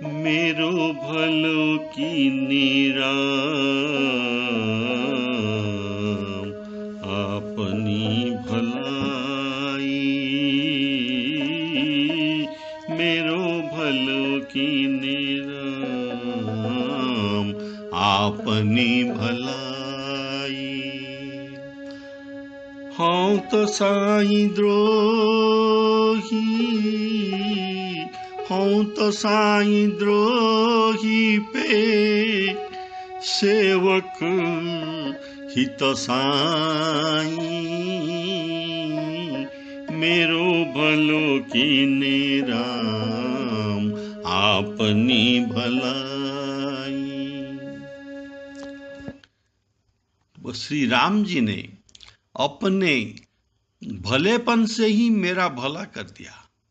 मेरो भलो की निराम आपनी भलाई। मेरो भलो की निराम आपनी भलाई। हूँ तो साईं द्रोही, हूँ तो साईं द्रोही पे सेवक हित साईं। मेरो भलो की निराम आपनी भलाई। वो श्री राम जी ने अपने भलेपन से ही मेरा भला कर दिया।